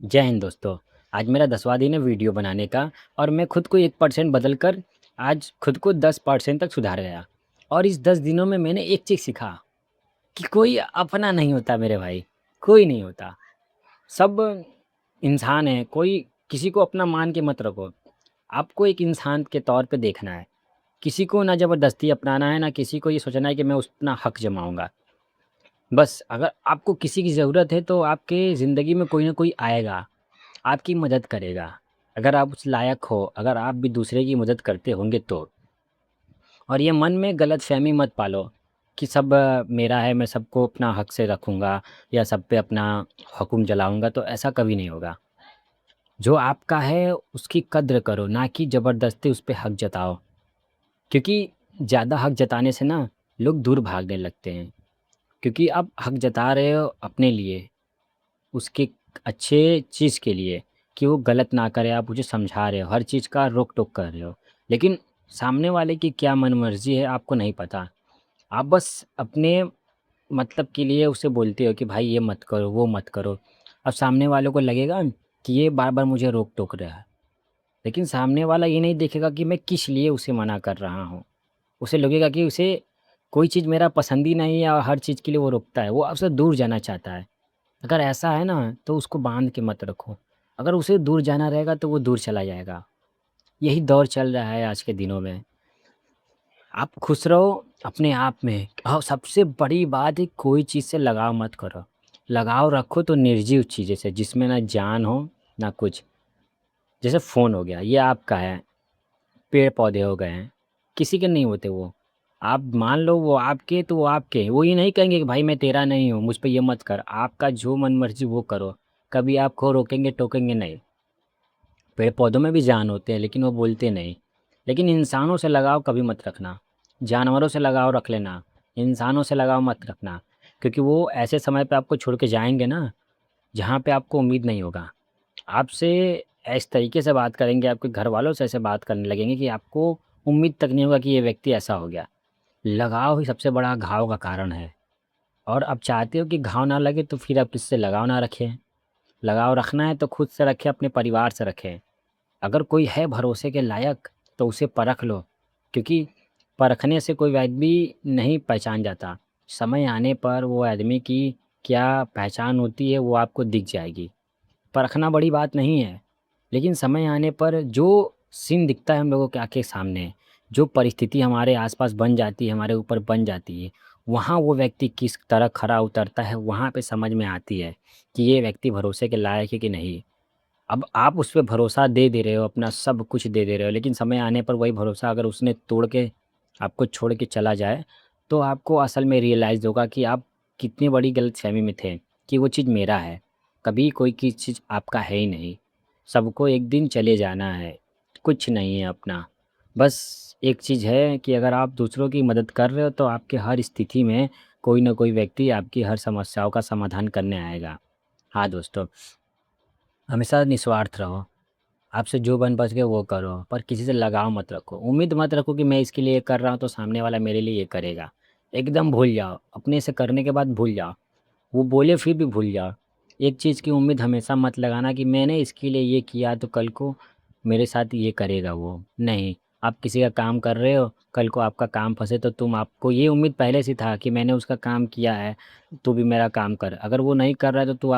जय हिंद दोस्तों। आज मेरा 10वां दिन है वीडियो बनाने का और मैं खुद को 1% बदल कर आज खुद को 10% तक सुधार गया। और इस 10 दिनों में मैंने एक चीज़ सीखा कि कोई अपना नहीं होता मेरे भाई, कोई नहीं होता। सब इंसान हैं, कोई किसी को अपना मान के मत रखो। आपको एक इंसान के तौर पे देखना है। किसी को ना ज़बरदस्ती अपनाना है, ना किसी को ये सोचना है कि मैं उस अपना हक जमाऊँगा। बस अगर आपको किसी की ज़रूरत है तो आपके ज़िंदगी में कोई ना कोई आएगा, आपकी मदद करेगा। अगर आप उस लायक हो, अगर आप भी दूसरे की मदद करते होंगे तो। और ये मन में गलतफ़हमी मत पालो कि सब मेरा है, मैं सबको अपना हक से रखूँगा या सब पे अपना हुक्म चलाऊँगा, तो ऐसा कभी नहीं होगा। जो आपका है उसकी कद्र करो, ना कि ज़बरदस्ती उस पे हक जताओ। क्योंकि ज़्यादा हक जताने से ना लोग दूर भागने लगते हैं। क्योंकि आप हक जता रहे हो अपने लिए, उसके अच्छे चीज़ के लिए, कि वो गलत ना करे, आप मुझे समझा रहे हो, हर चीज़ का रोक-टोक कर रहे हो। लेकिन सामने वाले की क्या मन-मर्ज़ी है आपको नहीं पता। आप बस अपने मतलब के लिए उसे बोलते हो कि भाई ये मत करो, वो मत करो। अब सामने वालों को लगेगा कि ये बार-बार मुझे रोक-टोक रहा है। लेकिन सामने वाला ये नहीं देखेगा कि मैं किस लिए उसे मना कर रहा हूँ। उसे लगेगा कि उसे कोई चीज़ मेरा पसंद ही नहीं है और हर चीज़ के लिए वो रोकता है। वो आपसे दूर जाना चाहता है। अगर ऐसा है ना तो उसको बांध के मत रखो। अगर उसे दूर जाना रहेगा तो वो दूर चला जाएगा। यही दौर चल रहा है आज के दिनों में। आप खुश रहो अपने आप में और सबसे बड़ी बात है कोई चीज़ से लगाव मत करो। लगाव रखो तो निर्जीव चीज़ें से जिसमें ना जान हो ना कुछ। जैसे फ़ोन हो गया, ये आपका है, पेड़-पौधे हो गए हैं, किसी के नहीं होते वो। आप मान लो वो आपके तो वो आपके हैं। वो ये नहीं कहेंगे कि भाई मैं तेरा नहीं हूँ, मुझ पे ये मत कर। आपका जो मन मर्ज़ी वो करो। कभी आपको रोकेंगे टोकेंगे नहीं। पेड़ पौधों में भी जान होते हैं लेकिन वो बोलते नहीं। लेकिन इंसानों से लगाव कभी मत रखना। जानवरों से लगाव रख लेना, इंसानों से लगाव मत रखना। क्योंकि वो ऐसे समय पे आपको छोड़ के जाएँगे ना, जहाँ पे आपको उम्मीद नहीं होगा। आपसे इस तरीके से बात करेंगे, आपके घरवालों से ऐसे बात करने लगेंगे कि आपको उम्मीद तक नहीं होगा कि ये व्यक्ति ऐसा हो गया। लगाव ही सबसे बड़ा घाव का कारण है। और आप चाहते हो कि घाव ना लगे तो फिर आप किससे लगाव ना रखें। लगाव रखना है तो खुद से रखें, अपने परिवार से रखें। अगर कोई है भरोसे के लायक तो उसे परख लो, क्योंकि परखने से कोई आदमी नहीं पहचान जाता। समय आने पर वो आदमी की क्या पहचान होती है वो आपको दिख जाएगी। परखना बड़ी बात नहीं है, लेकिन समय आने पर जो सीन दिखता है हम लोगों की आँख के सामने, जो परिस्थिति हमारे आस-पास बन जाती है, हमारे ऊपर बन जाती है, वहाँ वो व्यक्ति किस तरह खरा उतरता है, वहाँ पे समझ में आती है कि ये व्यक्ति भरोसे के लायक है कि नहीं। अब आप उस पे भरोसा दे रहे हो, अपना सब कुछ दे रहे हो, लेकिन समय आने पर वही भरोसा अगर उसने तोड़ के आपको छोड़ के चला जाए, तो आपको असल में रियलाइज़ होगा कि आप कितनी बड़ी गलतफ़हमी में थे कि वो चीज़ मेरा है। कभी कोई की चीज़ आपका है ही नहीं। सबको एक दिन चले जाना है, कुछ नहीं है अपना। बस एक चीज़ है कि अगर आप दूसरों की मदद कर रहे हो, तो आपके हर स्थिति में कोई न कोई व्यक्ति आपकी हर समस्याओं का समाधान करने आएगा। हाँ दोस्तों, हमेशा निस्वार्थ रहो। आपसे जो बन बच गया वो करो, पर किसी से लगाव मत रखो। उम्मीद मत रखो कि मैं इसके लिए ये कर रहा हूँ तो सामने वाला मेरे लिए ये करेगा। एकदम भूल जाओ, अपने से करने के बाद भूल जाओ। वो बोले फिर भी भूल जाओ। एक चीज़ की उम्मीद हमेशा मत लगाना कि मैंने इसके लिए ये किया तो कल को मेरे साथ ये करेगा वो। नहीं, आप किसी का काम कर रहे हो, कल को आपका काम फँसे तो तुम आपको ये उम्मीद पहले से था कि मैंने उसका काम किया है, तू भी मेरा काम कर। अगर वो नहीं कर रहा है तो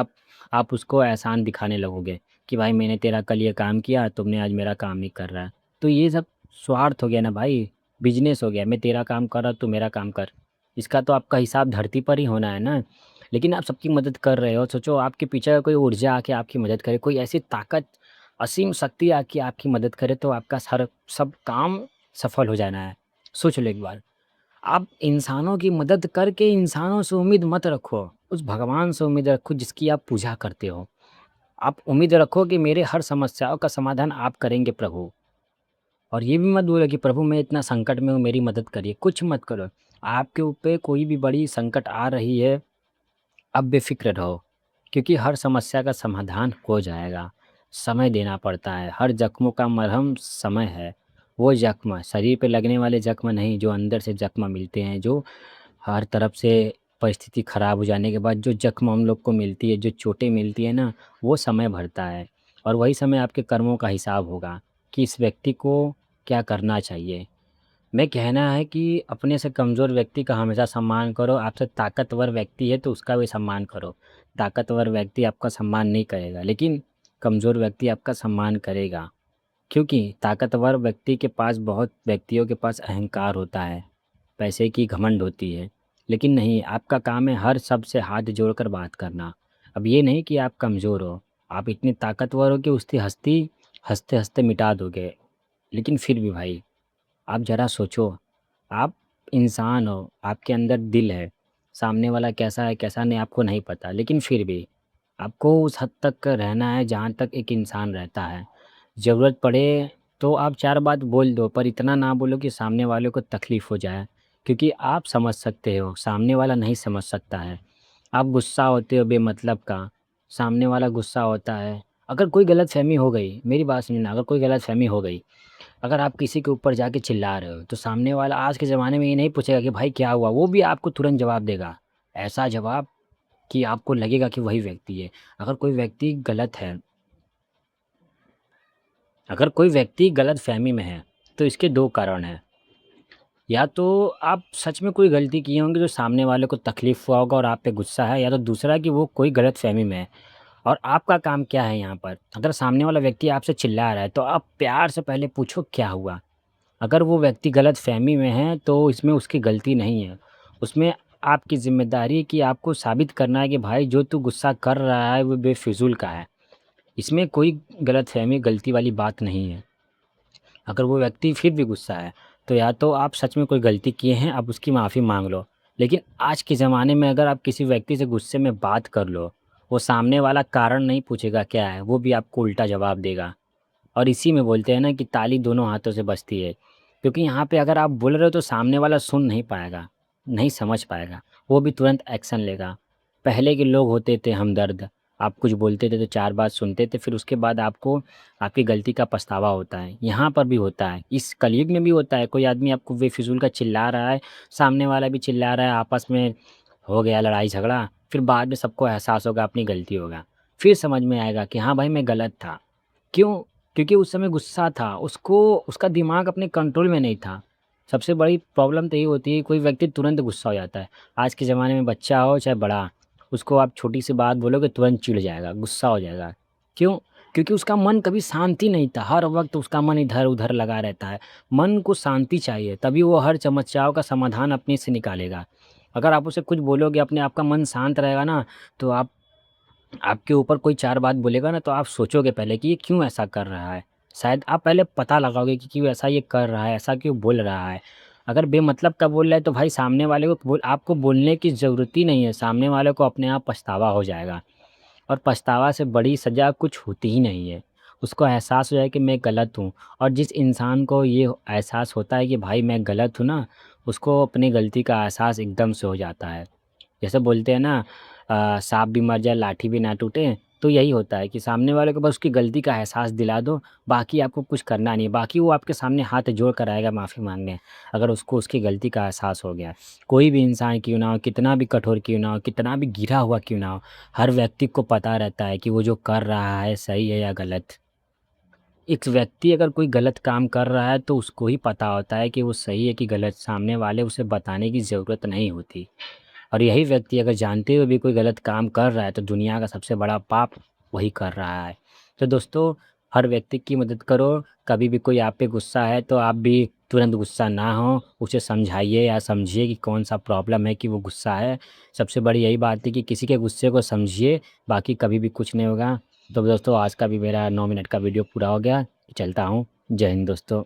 आप उसको एहसान दिखाने लगोगे कि भाई मैंने तेरा कल ये काम किया, तुमने आज मेरा काम नहीं कर रहा है। तो ये सब स्वार्थ हो गया ना भाई, बिज़नेस हो गया। मैं तेरा काम कर रहा, तू मेरा काम कर। इसका तो आपका हिसाब धरती पर ही होना है ना। लेकिन आप सबकी मदद कर रहे हो, सोचो आपके पीछे कोई ऊर्जा आके आपकी मदद करे, कोई ऐसी ताकत, असीम शक्ति आके आपकी मदद करे तो आपका सारा सब काम सफल हो जाना है। सोच लो एक बार। आप इंसानों की मदद करके इंसानों से उम्मीद मत रखो, उस भगवान से उम्मीद रखो जिसकी आप पूजा करते हो। आप उम्मीद रखो कि मेरे हर समस्याओं का समाधान आप करेंगे प्रभु। और ये भी मत बोलो कि प्रभु मैं इतना संकट में हूँ मेरी मदद करिए, कुछ मत करो। आपके ऊपर कोई भी बड़ी संकट आ रही है, अब बेफ़िक्र रहो, क्योंकि हर समस्या का समाधान हो जाएगा। समय देना पड़ता है, हर ज़ख्मों का मरहम समय है। वो ज़ख्म शरीर पे लगने वाले ज़ख्म नहीं, जो अंदर से ज़ख्म मिलते हैं, जो हर तरफ से परिस्थिति ख़राब हो जाने के बाद जो ज़ख्म हम लोग को मिलती है, जो चोटें मिलती है ना, वो समय भरता है। और वही समय आपके कर्मों का हिसाब होगा कि इस व्यक्ति को क्या करना चाहिए। मैं कहना है कि अपने से कमज़ोर व्यक्ति का हमेशा सम्मान करो, आपसे ताकतवर व्यक्ति है तो उसका भी सम्मान करो। ताकतवर व्यक्ति आपका सम्मान नहीं करेगा, लेकिन कमज़ोर व्यक्ति आपका सम्मान करेगा। क्योंकि ताकतवर व्यक्ति के पास बहुत व्यक्तियों के पास अहंकार होता है, पैसे की घमंड होती है। लेकिन नहीं, आपका काम है हर सब से हाथ जोड़कर बात करना। अब ये नहीं कि आप कमज़ोर हो, आप इतने ताकतवर हो कि उसकी हस्ती हँसते-हँसते मिटा दोगे। लेकिन फिर भी भाई, आप ज़रा सोचो, आप इंसान हो, आपके अंदर दिल है, सामने वाला कैसा है कैसा नहीं आपको नहीं पता, लेकिन फिर भी आपको उस हद तक का रहना है जहाँ तक एक इंसान रहता है। ज़रूरत पड़े तो आप 4 बात बोल दो, पर इतना ना बोलो कि सामने वाले को तकलीफ़ हो जाए, क्योंकि आप समझ सकते हो, सामने वाला नहीं समझ सकता है। आप गुस्सा होते हो बेमतलब का, सामने वाला गुस्सा होता है। अगर कोई गलतफ़हमी हो गई, मेरी बात सुनना, अगर कोई गलतफ़हमी हो गई, अगर आप किसी के ऊपर जाके चिल्ला रहे हो, तो सामने वाला आज के ज़माने में ये नहीं पूछेगा कि भाई क्या हुआ? वो भी आपको तुरंत जवाब देगा। ऐसा जवाब कि आपको लगेगा कि वही व्यक्ति है। अगर कोई व्यक्ति गलत है, अगर कोई व्यक्ति गलतफ़हमी में है, तो इसके 2 कारण हैं। या तो आप सच में कोई गलती किए होंगे जो सामने वाले को तकलीफ़ हुआ होगा और आप पे गुस्सा है, या तो दूसरा कि वो कोई गलतफ़हमी में है। और आपका काम क्या है यहाँ पर? अगर सामने वाला व्यक्ति आपसे चिल्ला रहा है, तो आप प्यार से पहले पूछो क्या हुआ? अगर वो व्यक्ति गलतफ़हमी में है तो इसमें उसकी गलती नहीं है। उसमें आपकी ज़िम्मेदारी है कि आपको साबित करना है कि भाई जो तू गुस्सा कर रहा है वो बेफ़िज़ूल का है। इसमें कोई गलतफ़हमी, गलती वाली बात नहीं है। अगर वो व्यक्ति फिर भी गुस्सा है, तो या तो आप सच में कोई गलती किए हैं, आप उसकी माफ़ी माँग लो। लेकिन आज के ज़माने में अगर आप किसी व्यक्ति से गुस्से में बात कर लो, वो सामने वाला कारण नहीं पूछेगा क्या है, वो भी आपको उल्टा जवाब देगा। और इसी में बोलते हैं ना कि ताली दोनों हाथों से बजती है। क्योंकि यहाँ पे अगर आप बोल रहे हो तो सामने वाला सुन नहीं पाएगा, नहीं समझ पाएगा, वो भी तुरंत एक्शन लेगा। पहले के लोग होते थे हमदर्द, आप कुछ बोलते थे तो 4 बात सुनते थे, फिर उसके बाद आपको आपकी गलती का पछतावा होता है। यहाँ पर भी होता है, इस कलयुग में भी होता है, कोई आदमी आपको बेफिज़ूल का चिल्ला रहा है, सामने वाला भी चिल्ला रहा है, आपस में हो गया लड़ाई-झगड़ा, फिर बाद में सबको एहसास होगा अपनी गलती होगा। फिर समझ में आएगा कि हाँ भाई मैं गलत था। क्यों? क्योंकि उस समय गुस्सा था, उसको उसका दिमाग अपने कंट्रोल में नहीं था। सबसे बड़ी प्रॉब्लम तो ये होती है कोई व्यक्ति तुरंत गुस्सा हो जाता है। आज के ज़माने में बच्चा हो चाहे बड़ा, उसको आप छोटी सी बात बोलोगे तुरंत चिढ़ जाएगा, गुस्सा हो जाएगा। क्यों? क्योंकि उसका मन कभी शांति नहीं था, हर वक़्त उसका मन इधर-उधर लगा रहता है। मन को शांति चाहिए, तभी वो हर समस्याओं का समाधान अपने से निकालेगा। अगर आप उसे कुछ बोलोगे, अपने आप का मन शांत रहेगा ना, तो आपके ऊपर कोई 4 बात बोलेगा ना तो आप सोचोगे पहले कि ये क्यों ऐसा कर रहा है? शायद आप पहले पता लगाओगे कि क्यों ऐसा ये कर रहा है, ऐसा क्यों बोल रहा है? अगर बेमतलब का बोल रहा है तो भाई सामने वाले को आपको बोलने की ज़रूरत ही नहीं है, सामने वाले को अपने आप पछतावा हो जाएगा। और पछतावा से बड़ी सज़ा कुछ होती ही नहीं है। उसको एहसास हो जाए कि मैं गलत हूँ, और जिस इंसान को ये एहसास होता है कि भाई मैं गलत हूँ ना, उसको अपनी गलती का एहसास एकदम से हो जाता है। जैसे बोलते हैं ना साँप भी मर जाए लाठी भी ना टूटे, तो यही होता है कि सामने वाले को बस उसकी गलती का एहसास दिला दो, बाकी आपको कुछ करना नहीं है। बाकी वो आपके सामने हाथ जोड़ कर आएगा माफ़ी माँगने, अगर उसको उसकी गलती का एहसास हो गया। कोई भी इंसान क्यों ना हो, कितना भी कठोर क्यों ना हो, कितना भी गिरा हुआ क्यों ना हो, हर व्यक्ति को पता रहता है कि वो जो कर रहा है सही है या गलत। एक व्यक्ति अगर कोई गलत काम कर रहा है तो उसको ही पता होता है कि वो सही है कि गलत, सामने वाले उसे बताने की ज़रूरत नहीं होती। और यही व्यक्ति अगर जानते हुए भी कोई गलत काम कर रहा है तो दुनिया का सबसे बड़ा पाप वही कर रहा है। तो दोस्तों, हर व्यक्ति की मदद करो, कभी भी कोई आप पे गुस्सा है तो आप भी तुरंत गुस्सा ना हो, उसे समझाइए या समझिए कि कौन-सा प्रॉब्लम है कि वो गुस्सा है। सबसे बड़ी यही बात है कि किसी के गुस्से को समझिए, बाकी कभी भी कुछ नहीं होगा। तो दोस्तों, आज का भी मेरा 9 मिनट का वीडियो पूरा हो गया, चलता हूँ। जय हिंद दोस्तों।